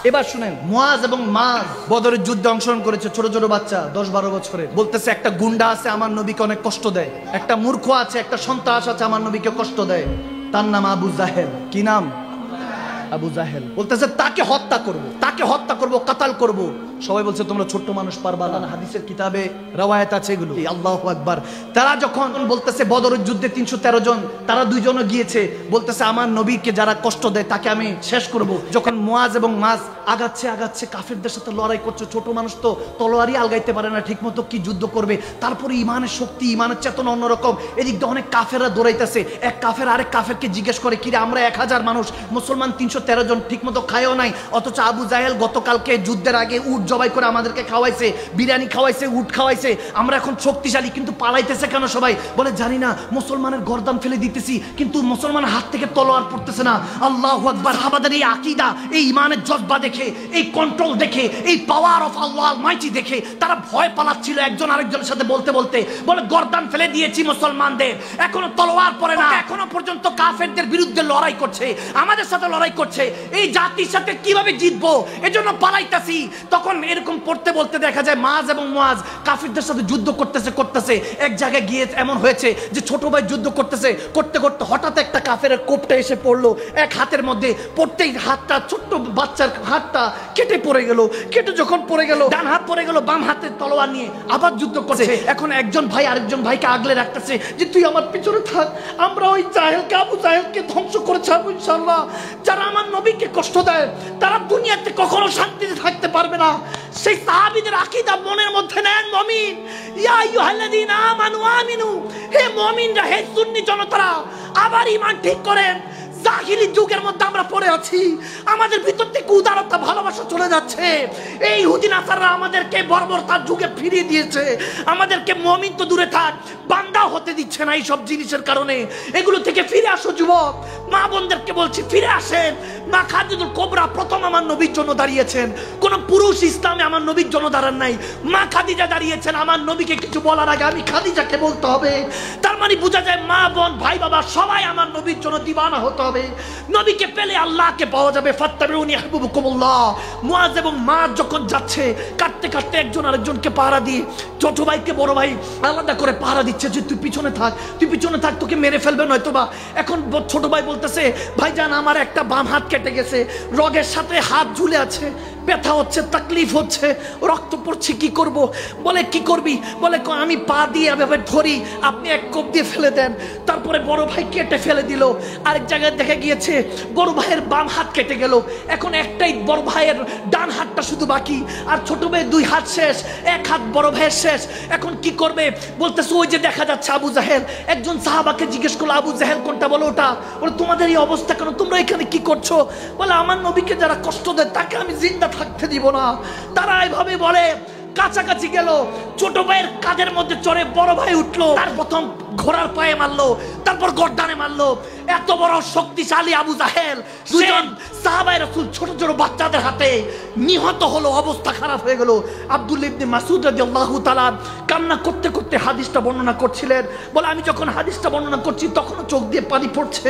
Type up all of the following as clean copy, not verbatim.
এবার শুনেন, মুয়াজ এবং মাজ বদরের যুদ্ধে অংশগ্রহণ করেছে, ছোট ছোট বাচ্চা 10-12 বছরের। বলতেছে একটা গুন্ডা আছে আমার নবীকে অনেক কষ্ট দেয়, একটা মূর্খ আছে, একটা সন্ত্রাস আছে আমার নবীকে কষ্ট দেয়, তার নাম আবু জাহেল। কি নাম? আবু জাহেল। বলতেছে তাকে হত্যা করব, তাকে হত্যা করব, কাতাল করব। সবাই বলছে তোমরা ছোট্ট মানুষ পারবা না, হাদিসের কিতাবে রওয়ায়াত আছে এগুলো। আল্লাহু আকবার। তারা যখন বলতেছে বদরের যুদ্ধে 313 জন, তারা 2 জনও গিয়েছে, বলতেছে আমার নবীকে যারা কষ্ট দেয় তাকে আমি শেষ করব। যখন মুয়াজ এবং মাজ আগাচ্ছে আগাচ্ছে, কাফেরদের সাথে লড়াই করছে, ছোট মানুষ তো তলোয়ারই আলগাইতে পারে না ঠিক মতো, কি যুদ্ধ করবে। তারপরে ইমানের শক্তি, ইমানের চেতনা অন্যরকম। এদিক দিয়ে অনেক কাফেররা দৌড়াইতেছে, এক কাফের আরেক কাফেরকে জিজ্ঞেস করে, কিরে আমরা 1000 মানুষ, মুসলমান 313 জন, ঠিক মতো খায়ও নাই, অথচ আবু জাহেল গতকালকে যুদ্ধের আগে উট জবাই করে আমাদেরকে খাওয়াইছে, বিরিয়ানি খাওয়াইছে, উট খাওয়াইছে, আমরা এখন শক্তিশালী, কিন্তু পালাইতেছে কেন সবাই? বলে জানি না, মুসলমানের গর্দান ফেলে দিতেছি কিন্তু মুসলমানের হাত থেকে তলোয়ার পড়তেছে না। আল্লাহু আকবার। সাহাবাদের এই আকীদা, এই ইমানের জজবা দেখে, এই কন্ট্রোল দেখে, এই পাওয়ার অফ আল্লাহ অলমাইটি দেখে তারা ভয় পালাচ্ছিল একজন আরেকজনের সাথে বলতে বলতে। বলে গর্দান ফেলে দিয়েছি মুসলমানদের, এখনো তলোয়ার পড়ে না, এখনো পর্যন্ত কাফেরদের বিরুদ্ধে লড়াই করছে, আমাদের সাথে লড়াই করছে, এই জাতির সাথে কিভাবে জিতবো এজন্য পালাইতাছি। তখন এরকম পড়তে বলতে দেখা যায় মাজ এবং মুয়াজ কাফিরদের সাথে যুদ্ধ করতেছে করতেছে, এক জায়গায় গিয়ে এমন হয়েছে যে ছোট ভাই যুদ্ধ করতেছে করতে করতে হঠাৎ একটা কাফেরের কোপটা এসে পড়লো এক হাতের মধ্যে, পড়তেই হাতটা, ছোট্ট বাচ্চার হাতটা কেটে পড়ে গেল। কেটে যখন পড়ে গেল, ডান হাত পড়ে গেল, বাম হাতের তলোয়ার নিয়ে আবার যুদ্ধ করছে। এখন একজন ভাই আরেকজন ভাইকে আগলে রাখতেছে যে তুই আমার পিছনে থাক, আমরা ওই জাহেলকে, আবু জাহেলকে ধ্বংস করে ছাড়বো ইনশাআল্লাহ। যারা আমার নবীকে কষ্ট দেয় তারা দুনিয়াতে কখনো শান্তিতে থাকতে পারবে না। সেই সাহাবীদের আকীদা মনের মধ্যে নেন। মুমিন, ইয়া আইয়ুহাল্লাযীনা আমানু আমিনু, হে মুমিনরা, হে সুন্নি জনতারা, আবার ঈমান ঠিক করেন। জাহিলি যুগের মধ্যে আমরা পড়ে আছি, আমাদের ভিতর থেকে উদারতা, ভালোবাসা চলে যাচ্ছে। এই ইহুদি নাসাররা আমাদেরকে বর্বরতার যুগে ফিরিয়ে দিয়েছে, আমাদেরকে মুমিন তো দূরে থাক, বান্দা হতে দিচ্ছে না। এই সব জিনিসের কারণে এগুলো থেকে ফিরে আসো যুবক, মা বোনদেরকে বলছি ফিরে আসেন। মা খাদিজাতুল কুবরা প্রথম আমার নবীর জন্য দাঁড়িয়েছেন, কোন পুরুষ ইসলামে আমার নবীর জন্য দাঁড়ান নাই, মা খাদিজা দাঁড়িয়েছেন। আমার নবীকে কিছু বলার আগে আমি খাদিজাকে বলতে হবে। তার মানে বোঝা যায় মা বোন ভাই বাবা সবাই আমার নবীর জন্য দিওয়ানা হতে হবে। নবীকে পেলে আল্লাহকে পাওয়া যাবে। ফাত্তাবিউনি ইহবিবকুমুল্লাহ। মুয়াজ এবং মাজ যখন যাচ্ছে কাটতে কাটতে একজন আরেকজনকে পাহারা দিয়ে, ছোট ভাইকে বড় ভাই আলাদা করে পাহারা দিচ্ছে যে তুই পিছনে থাক, তুই পিছনে থাক, তোকে মেরে ফেলবে নয়তোবা। এখন ছোট ভাই বলতেছে ভাইজান আমার একটা বাম হাত কেটে গেছে, রগের সাথে হাত ঝুলে আছে, ব্যথা হচ্ছে, তাকলিফ হচ্ছে, রক্ত পড়ছে, কি করব? বলে কি করবি? বলে আমি পা দিয়ে এভাবে ধরি, আপনি এক কোপ দিয়ে ফেলে দেন। তারপরে বড় ভাই কেটে ফেলে দিল। আরেক জায়গায় দেখা গিয়েছে বড় ভাইয়ের বাম হাত কেটে গেল, এখন একটাই বড় ভাইয়ের ডান হাতটা শুধু বাকি, আর ছোট ভাইয়ের 2 হাত শেষ, এক হাত বড় ভাইয়ের শেষ। এখন কি করবে? বলতেছে ওই যে দেখা যাচ্ছে আবু জাহেল। একজন সাহাবাকে জিজ্ঞেস করলো আবু জাহেল কোনটা? বলো ওটা। বলে তোমাদের এই অবস্থা কেন, তোমরা এখানে কি করছো? বলে আমার নবীকে যারা কষ্ট দেয় তাকে আমি জিন্দা থাকতে দিব না। তারা এইভাবে বলে। কাছাকাছি গেল, ছোট ভাইয়ের কাঁধের মধ্যে চড়ে বড় ভাই উঠলো, তার প্রথম ঘোড়ার পায়ে মারলো, তারপর গর্দানে মারলো। এত বড় শক্তিশালী আবু জাহেল, দুজন সাহাবায়ে রাসূল ছোট ছোট বাচ্চাদের হাতে নিহত হলো, অবস্থা খারাপ হয়ে গেল। আব্দুল্লাহ ইবনে মাসউদ রাদিয়াল্লাহু তাআলা কান্না করতে করতে হাদিসটা বর্ণনা করছিলেন। বলে আমি যখন হাদিসটা বর্ণনা করছি তখনও চোখ দিয়ে পানি পড়ছে,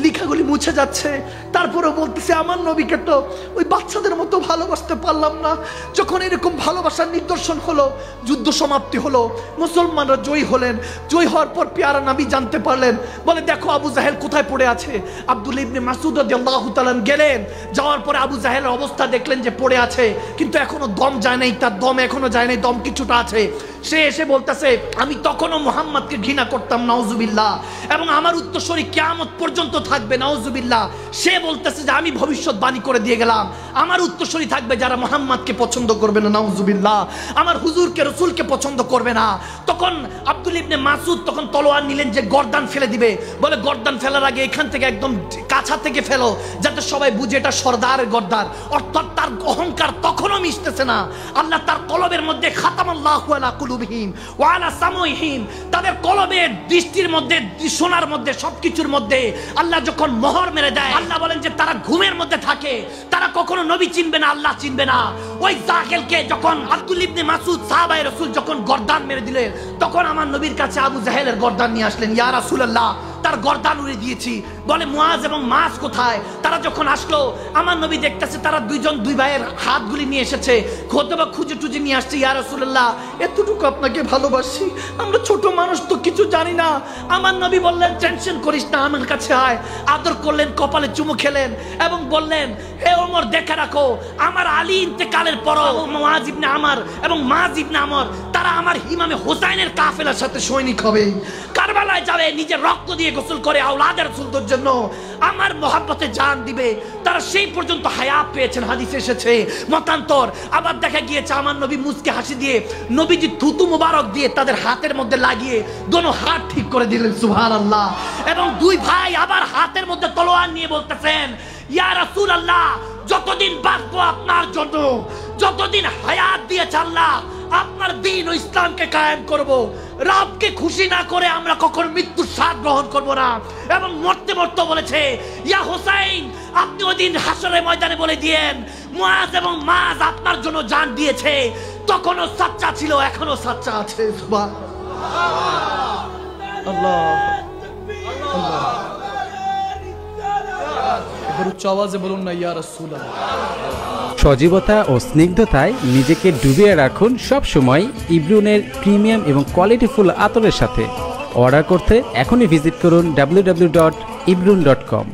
লেখাগুলি মুছে যাচ্ছে। তারপরে বলতেছে আমার নবীকে তো ওই বাচ্চাদের মতো ভালোবাসতে পারলাম না। যখন এরকম ভালোবাসার নিদর্শন হলো, যুদ্ধ সমাপ্তি হলো, মুসলমানরা জয়ী হলেন। জয়ী হওয়ার পর প্যারা নবী জানতে পারলেন। বলে দেখো আবু জাহেল কোথায় পড়ে আছে। আব্দুল্লাহ ইবনে মাসউদ রাদিয়াল্লাহু তাআলা গেলেন, যাওয়ার পরে আবু জাহেলের অবস্থা দেখলেন যে পড়ে আছে, কিন্তু এখনো দম যায় নাই, তার দম এখনো যায় নাই, দম কিছুটা আছে। সে এসে বলতেছে আমি তখনও মুহাম্মদকে ঘৃণা করতাম, নাউজুবিল্লাহ, এবং আমার উত্তরসূরি কিয়ামত পর্যন্ত থাকবে, নাউজুবিল্লাহ। সে বলতেছে যে আমি ভবিষ্যৎবাণী করে দিয়ে গেলাম, আমার উত্তরসূরি থাকবে যারা মুহাম্মদকে পছন্দ করবে না, নাউজুবিল্লাহ, আমার হুজুরকে রাসূলকে পছন্দ করবে না। তখন আব্দুল্লাহ ইবনে মাসউদ তখন তলোয়ার নিলেন যে গর্দান ফেলে দিবে। বলে গর্দান ফেলার আগে এখান থেকে একদম কাছা থেকে ফেলো, যাতে সবাই বুঝে এটা সর্দারের গর্দান। অর্থাৎ তার অহংকার তখনও মিশতেছে না। আল্লাহ তার কলবের মধ্যে খাতামাল্লাহু আলা কুলুবিহিম ওয়া আলা সামঈহিম, তাদের কলবের দৃষ্টির মধ্যে, শোনার মধ্যে, সবকিছুর মধ্যে আল্লাহ যখন মোহর মেরে দেয়, আল্লাহ বলেন যে তারা ঘুমের মধ্যে থাকে, তারা কখনো নবী চিনবে না, আল্লাহ চিনবে না। ওই জাহেলকে যখন আব্দুল ইবনে মাসউদ সাহাবায়ে রাসূল যখন গর্দান মেরে দিলেন, তখন আমার নবীর কাছে আবু জাহেলের গর্দান নিয়ে আসলেন। ইয়া রাসূলুল্লাহ, তার গর্দান উড়িয়ে দিয়েছি। বলে মুআজ এবং মাস কোথায়? তারা যখন আসলো, আমার নবী দেখতেছে তারা দুই ভাইয়ের হাতগুলি নিয়ে এসেছে, খোদবা খুঁজে টুজে নিয়ে আসছে। ইয়া রাসূলুল্লাহ, এতটুকু আপনাকে ভালোবাসি, আমরা ছোট মানুষ তো কিছু জানি না। আমার নবী বললেন, টেনশন করিস না, আমার কাছে আয়। আদর করলেন, কপালে চুমু খেলেন এবং বললেন, হে ওমর, দেখে রাখো, আমার আলী ইন্তেকালের পরও মুআজ ইবনে আমর এবং মাজ ইবনে আমর তারা আমার ইমামে হোসাইনের কাফেলার সাথে সৈনিক হবে, কারবালায় যাবে, নিজের রক্ত দিয়ে গোসল করে আওলাদের রাসূলদের জন্য আমার মহব্বতে জান দিবে। তারা সেই পর্যন্ত হায়াত পেয়েছেন, হাদিসে এসেছে। মতান্তর আবার দেখা গিয়েছে আমার নবী মুস্কে হাসি দিয়ে নবীজি থুতু মুবারক দিয়ে তাদের হাতের মধ্যে লাগিয়ে দোনো হাত ঠিক করে দিলেন, সুবহানাল্লাহ। এবং দুই ভাই আবার হাতের মধ্যে তলোয়ার নিয়ে বলতেছেন, ইয়া রাসূলুল্লাহ, যতদিন বাঁচবো আপনার জন্য, যতদিন হায়াত দিয়েছে আল্লাহ, আপনার দ্বীন ও ইসলামকে কায়েম করব। রবকে খুশি না করে আমরা কখনো মৃত্যুর স্বাদ গ্রহণ করব না। এবং মরতে মরতে বলেছে, ইয়া হোসাইন, আপনি ওই দিন হাসরের ময়দানে বলে দিয়েন মুআজ এবং মাজ আপনার জন্য জান দিয়েছে। তখনও সাচ্চা ছিল, এখনো সাচ্চা আছে। সুবহানাল্লাহ, আল্লাহ, এবার উচ্চ আওয়াজে বলুন না, ইয়া রাসূলুল্লাহ। সজীবতা ও স্নিগ্ধতায় নিজেকে ডুবিয়ে রাখুন সব সময় ইব্রুনের প্রিমিয়াম এবং কোয়ালিটিফুল আতরের সাথে। অর্ডার করতে এখনই ভিজিট করুন www.ibrun.com।